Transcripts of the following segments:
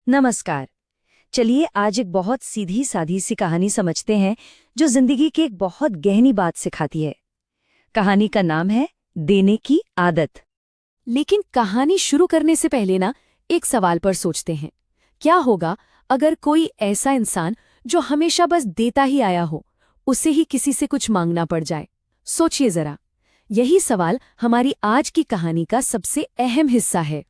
नमस्कार। चलिए आज एक बहुत सीधी सादी सी कहानी समझते हैं जो जिंदगी की एक बहुत गहरी बात सिखाती है। कहानी का नाम है देने की आदत। लेकिन कहानी शुरू करने से पहले ना एक सवाल पर सोचते हैं। क्या होगा अगर कोई ऐसा इंसान जो हमेशा बस देता ही आया हो, उसे ही किसी से कुछ मांगना पड़ जाए? सोचिए जरा। यही सवाल हमारी आज की कहानी का सबसे अहम हिस्सा है।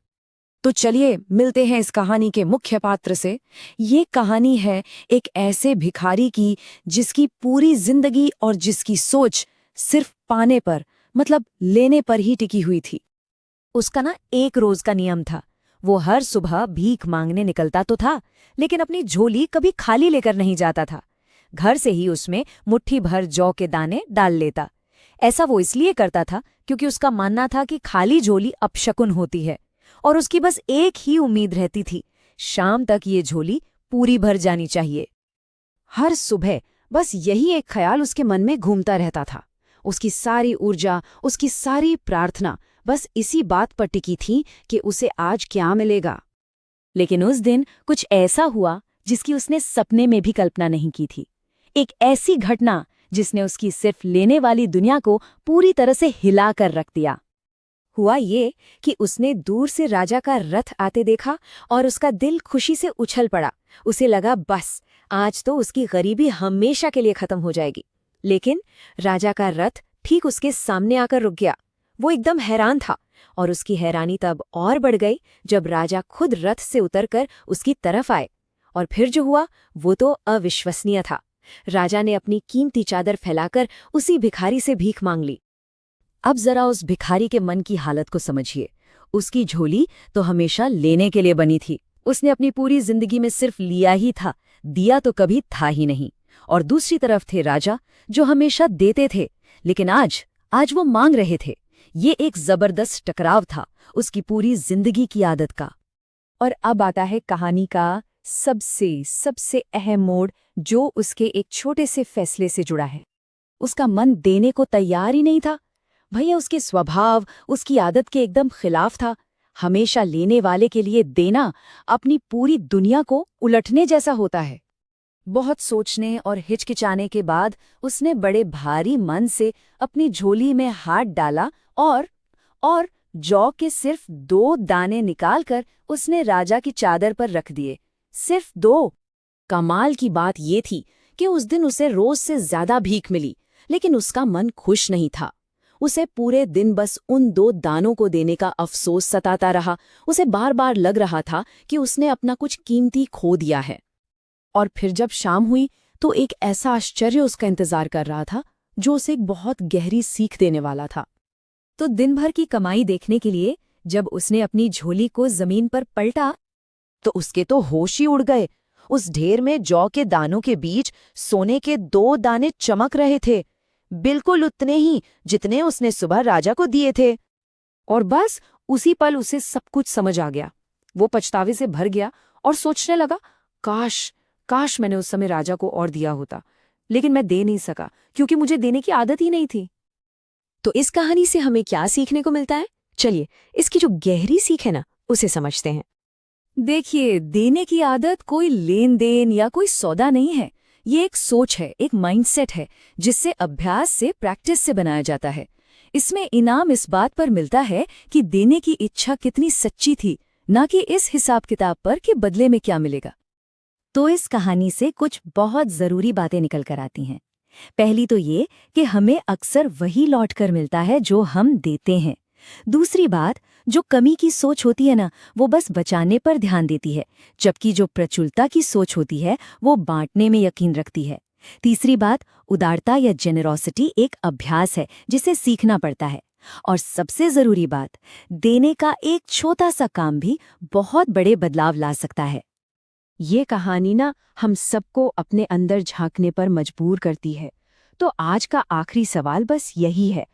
तो चलिए मिलते हैं इस कहानी के मुख्य पात्र से। ये कहानी है एक ऐसे भिखारी की जिसकी पूरी जिंदगी और जिसकी सोच सिर्फ पाने पर, मतलब लेने पर ही टिकी हुई थी। उसका ना एक रोज का नियम था। वो हर सुबह भीख मांगने निकलता तो था, लेकिन अपनी झोली कभी खाली लेकर नहीं जाता था। घर से ही उसमें मुट्ठी भर जौ के दाने डाल लेता। ऐसा वो इसलिए करता था क्योंकि उसका मानना था कि खाली झोली अपशकुन होती है और उसकी बस एक ही उम्मीद रहती थी, शाम तक ये झोली पूरी भर जानी चाहिए। हर सुबह बस यही एक ख्याल उसके मन में घूमता रहता था। उसकी सारी ऊर्जा, उसकी सारी प्रार्थना बस इसी बात पर टिकी थी कि उसे आज क्या मिलेगा। लेकिन उस दिन कुछ ऐसा हुआ जिसकी उसने सपने में भी कल्पना नहीं की थी। एक ऐसी घटना जिसने उसकी सिर्फ लेने वाली दुनिया को पूरी तरह से हिला कर रख दिया। हुआ ये कि उसने दूर से राजा का रथ आते देखा और उसका दिल खुशी से उछल पड़ा। उसे लगा बस आज तो उसकी गरीबी हमेशा के लिए खत्म हो जाएगी। लेकिन राजा का रथ ठीक उसके सामने आकर रुक गया। वो एकदम हैरान था और उसकी हैरानी तब और बढ़ गई जब राजा खुद रथ से उतरकर उसकी तरफ आए। और फिर जो हुआ वो तो अविश्वसनीय था। राजा ने अपनी कीमती चादर फैलाकर उसी भिखारी से भीख मांग ली। अब जरा उस भिखारी के मन की हालत को समझिए। उसकी झोली तो हमेशा लेने के लिए बनी थी। उसने अपनी पूरी जिंदगी में सिर्फ लिया ही था, दिया तो कभी था ही नहीं। और दूसरी तरफ थे राजा जो हमेशा देते थे, लेकिन आज वो मांग रहे थे। ये एक जबरदस्त टकराव था उसकी पूरी जिंदगी की आदत का। और अब आता है कहानी का सबसे अहम मोड़, जो उसके एक छोटे से फैसले से जुड़ा है। उसका मन देने को तैयार ही नहीं था। भैया उसके स्वभाव, उसकी आदत के एकदम खिलाफ था। हमेशा लेने वाले के लिए देना अपनी पूरी दुनिया को उलटने जैसा होता है। बहुत सोचने और हिचकिचाने के बाद उसने बड़े भारी मन से अपनी झोली में हाथ डाला और जौ के सिर्फ 2 दाने निकालकर उसने राजा की चादर पर रख दिए। सिर्फ 2। कमाल की बात ये थी कि उस दिन उसे रोज से ज्यादा भीख मिली, लेकिन उसका मन खुश नहीं था। उसे पूरे दिन बस उन 2 दानों को देने का अफसोस सताता रहा। उसे बार बार लग रहा था कि उसने अपना कुछ कीमती खो दिया है। और फिर जब शाम हुई तो एक ऐसा आश्चर्य उसका इंतजार कर रहा था जो उसे एक बहुत गहरी सीख देने वाला था। तो दिन भर की कमाई देखने के लिए जब उसने अपनी झोली को जमीन पर पलटा तो उसके तो होश ही उड़ गए। उस ढेर में जौ के दानों के बीच सोने के 2 दाने चमक रहे थे, बिल्कुल उतने ही जितने उसने सुबह राजा को दिए थे। और बस उसी पल उसे सब कुछ समझ आ गया। वो पछतावे से भर गया और सोचने लगा, काश मैंने उस समय राजा को और दिया होता, लेकिन मैं दे नहीं सका क्योंकि मुझे देने की आदत ही नहीं थी। तो इस कहानी से हमें क्या सीखने को मिलता है? चलिए इसकी जो गहरी सीख है ना, उसे समझते हैं। देखिए, देने की आदत कोई लेन देन या कोई सौदा नहीं है। ये एक सोच है, एक माइंडसेट है जिससे अभ्यास से, प्रैक्टिस से बनाया जाता है। इसमें इनाम इस बात पर मिलता है कि देने की इच्छा कितनी सच्ची थी, ना कि इस हिसाब किताब पर कि बदले में क्या मिलेगा। तो इस कहानी से कुछ बहुत जरूरी बातें निकल कर आती हैं। पहली तो ये कि हमें अक्सर वही लौट कर मिलता है जो हम देते हैं। दूसरी बात, जो कमी की सोच होती है ना, वो बस बचाने पर ध्यान देती है, जबकि जो प्रचुरता की सोच होती है वो बांटने में यकीन रखती है। तीसरी बात, उदारता या जेनरोसिटी एक अभ्यास है जिसे सीखना पड़ता है। और सबसे जरूरी बात, देने का एक छोटा सा काम भी बहुत बड़े बदलाव ला सकता है। ये कहानी ना हम सबको अपने अंदर झांकने पर मजबूर करती है। तो आज का आखिरी सवाल बस यही है,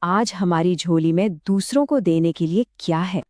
आज हमारी झोली में दूसरों को देने के लिए क्या है?